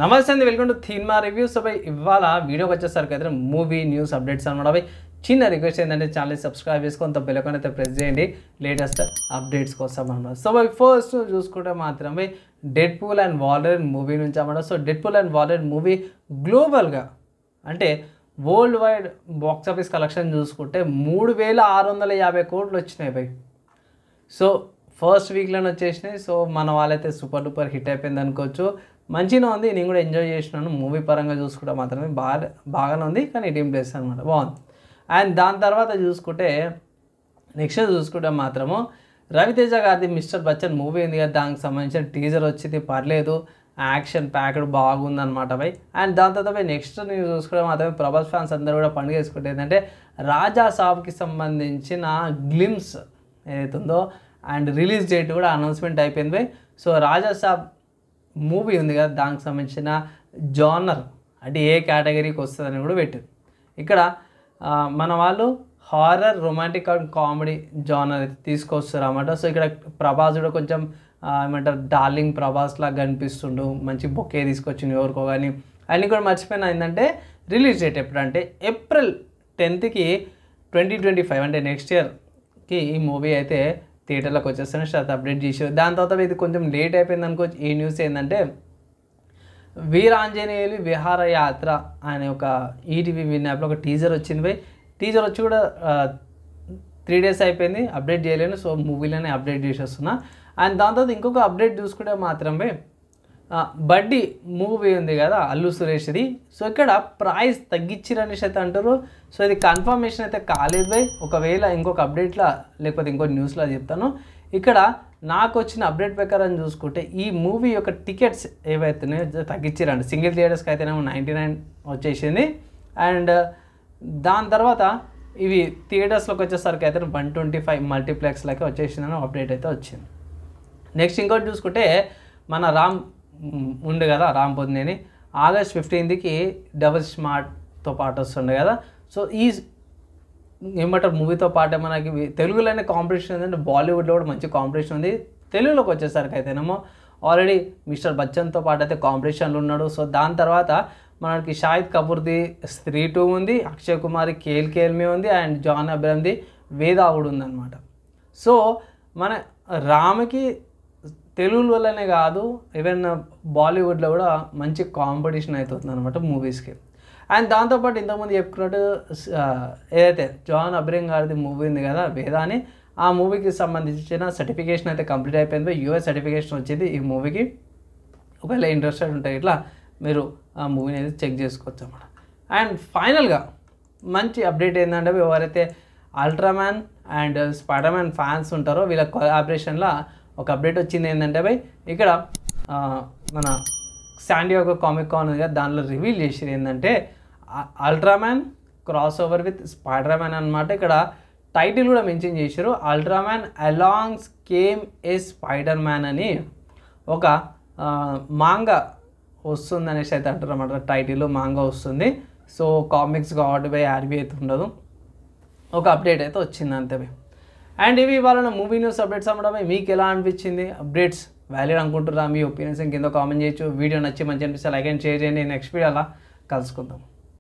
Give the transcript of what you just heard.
నమస్తే అండి, welcome to థీన్మా రివ్యూస్. బై ఇవాళ వీడియోకి వచ్చేసరికి అయితే మూవీ న్యూస్ అప్డేట్స్ అనమాట. బై చిన్న రిక్వెస్ట్ ఏంటంటే ఛానల్ సబ్స్క్రైబ్ చేసుకొని బెల్ ఐకాన్ అయితే ప్రెస్ చేయండి లేటెస్ట్ అప్డేట్స్ కోసం అనమాట. సో బై ఫస్ట్ చూసుకుంటే మాత్రం బై డెడ్పూల్ అండ్ వాల్వరిన్ మూవీ నుంచి అనమాట. So Deadpool and Wolverine movie గ్లోబల్గా అంటే world wide box office collection చూసుకుంటే 3650 కోట్లు వచ్చినాయి బై. సో ఫస్ట్ వీక్లోనే వచ్చేసినాయి. సో మన వాళ్ళైతే సూపర్ డూపర్ హిట్ అయిపోయింది అనుకోవచ్చు. మంచిగా ఉంది, నేను కూడా ఎంజాయ్ చేసినాను. మూవీ పరంగా చూసుకుంటే మాత్రమే బాగానే ఉంది, కానీ టీమ్ ప్లేస్ అనమాట బాగుంది. అండ్ దాని తర్వాత చూసుకుంటే నెక్స్ట్ చూసుకుంటే మాత్రము రవితేజ గారిది మిస్టర్ బచ్చన్ మూవీ ఉంది కదా, దానికి సంబంధించిన టీజర్ వచ్చింది, పర్లేదు, యాక్షన్ ప్యాక్డ్ బాగుందన్నమాట బై. అండ్ దాని తర్వాత బై నెక్స్ట్ నేను చూసుకుంటే మాత్రమే ప్రభాస్ ఫ్యాన్స్ అందరూ కూడా పండుగ వేసుకుంటే ఏంటంటే రాజా సాబ్కి సంబంధించిన గ్లిమ్స్ ఏదైతుందో అండ్ రిలీజ్ డేట్ కూడా అనౌన్స్మెంట్ అయిపోయింది by. So Raja Saab movie ఉంది కదా, దానికి సంబంధించిన జానర్ అంటే ఏ కేటగిరీకి వస్తుందని కూడా పెట్టారు. ఇక్కడ మన వాళ్ళు horror, romantic and comedy genre అయితే తీసుకొస్తారు అన్నమాట. సో ఇక్కడ ప్రభాస్ కూడా కొంచెం ఏమంటారు డార్లింగ్ ప్రభాస్ లాగా కనిపిస్తుండు, మంచి బొకే తీసుకొచ్చిండు ఎవరికో. కానీ అన్నీ కూడా మర్చిపోయినా ఏంటంటే రిలీజ్ డేట్ ఎప్పుడంటే April 10th 2025 అంటే నెక్స్ట్ ఇయర్కి ఈ మూవీ అయితే థియేటర్లోకి వచ్చేస్తాను స్టార్ట్ అప్డేట్ చేసారు. దాని తర్వాత ఇది కొంచెం లేట్ అయిపోయింది అనుకోవచ్చు. ఈ న్యూస్ ఏంటంటే వీరాంజనేయులు విహారయాత్ర అనే ఒక ఈటీవీ విన్ యాప్లో ఒక టీజర్ వచ్చింది బై. టీజర్ వచ్చి కూడా 3 days అయిపోయింది, అప్డేట్ చేయలేను. సో మూవీలోనే అప్డేట్ చేసేస్తున్నా. అండ్ దాని తర్వాత ఇంకొక అప్డేట్ చూసుకుంటే మాత్రమే బడ్డీ మూవీ ఉంది కదా అల్లు సురేష్ది. సో ఇక్కడ ప్రైస్ తగ్గించిరనేసి అయితే అంటారు. సో ఇది కన్ఫర్మేషన్ అయితే కాలేదు బై. ఒకవేళ ఇంకొక అప్డేట్లో లేకపోతే ఇంకో న్యూస్లో చెప్తాను. ఇక్కడ నాకు వచ్చిన అప్డేట్ ప్రకారం చూసుకుంటే ఈ మూవీ యొక్క టికెట్స్ ఏవైతున్నాయో తగ్గించారండి. సింగిల్ థియేటర్స్కి అయితేనేమో 99 వచ్చేసింది. అండ్ దాని తర్వాత ఇవి థియేటర్స్లోకి వచ్చేసరికి అయితే 125 మల్టీప్లెక్స్లకి వచ్చేసిందని అప్డేట్ అయితే వచ్చింది. నెక్స్ట్ ఇంకోటి చూసుకుంటే మన రామ్ ఉండే కదా, రామ్ పొందినేని August 15th డబుల్ స్మార్ట్తో పాటు వస్తుండే కదా. సో ఈ ఏమంటారు మూవీతో పాటే మనకి తెలుగులోనే కాంపిటీషన్ ఉందంటే బాలీవుడ్లో కూడా మంచి కాంపిటీషన్ ఉంది. తెలుగులోకి వచ్చేసరికి అయితేనేమో ఆల్రెడీ మిస్టర్ బచ్చన్తో పాటు అయితే కాంపిటీషన్లు ఉన్నాడు. సో దాని తర్వాత మనకి షాహిద్ కపూర్ది స్త్రీ 2 ఉంది, అక్షయ్ కుమార్ది కేల్మే ఉంది, అండ్ జాన్ అబ్రహంది వేదా కూడా ఉందన్నమాట. సో మన రామ్కి తెలుగులోనే కాదు ఈవెన్ బాలీవుడ్లో కూడా మంచి కాంపిటీషన్ అవుతుంది అనమాట మూవీస్కి. అండ్ దాంతోపాటు ఇంతకుముందు చెప్పుకున్నట్టు ఏదైతే జాన్ అబ్రహం గారిది మూవీ ఉంది కదా వేదా అని, ఆ మూవీకి సంబంధించిన సర్టిఫికేషన్ అయితే కంప్లీట్ అయిపోయింది. US సర్టిఫికేషన్ వచ్చింది ఈ మూవీకి. ఒకవేళ ఇంట్రెస్టెడ్ ఉంటే ఇట్లా మీరు ఆ మూవీని అయితే చెక్ చేసుకోవచ్చు అన్నమాట. అండ్ ఫైనల్గా మంచి అప్డేట్ ఏంటంటే ఎవరైతే అల్ట్రామ్యాన్ అండ్ స్పైడర్-మ్యాన్ ఫ్యాన్స్ ఉంటారో వీళ్ళ కొలాబరేషన్లో ఒక అప్డేట్ వచ్చింది ఏంటంటే బై ఇక్కడ మన శాండియాగో కామిక్ కాన్ ఉంది కదా, దానిలో రివీల్ చేసేది ఏంటంటే Ultraman cross over with spider-man అనమాట. ఇక్కడ టైటిల్ కూడా మెన్షన్ చేశారు, అల్ట్రామ్యాన్ అలాంగ్స్ కేమ్ ఏ స్పైడర్-మ్యాన్ అని ఒక మాంగా వస్తుంది అనేసి అయితే అంటారు అన్నమాట. టైటిల్ మాంగా వస్తుంది. సో కామిక్స్ కాబట్టి బై ఆర్బీ అయితే ఉండదు, ఒక అప్డేట్ అయితే వచ్చింది అంతే బై. అండ్ ఇవి ఇవాళ మూవీ న్యూస్ అప్డేట్స్ అమ్మడం. మీకు ఎలా అనిపించింది? అప్డేట్స్ వ్యాలిడ్ అనుకుంటున్నా? మీ ఒపీనియన్స్ కింద కామెంట్ చేయొచ్చు. వీడియో నచ్చి మంచి అనిపిస్తే లైక్ అండ్ షేర్ చేయండి. నెక్స్ట్ వీడియో అలా కలుసుకుందాం.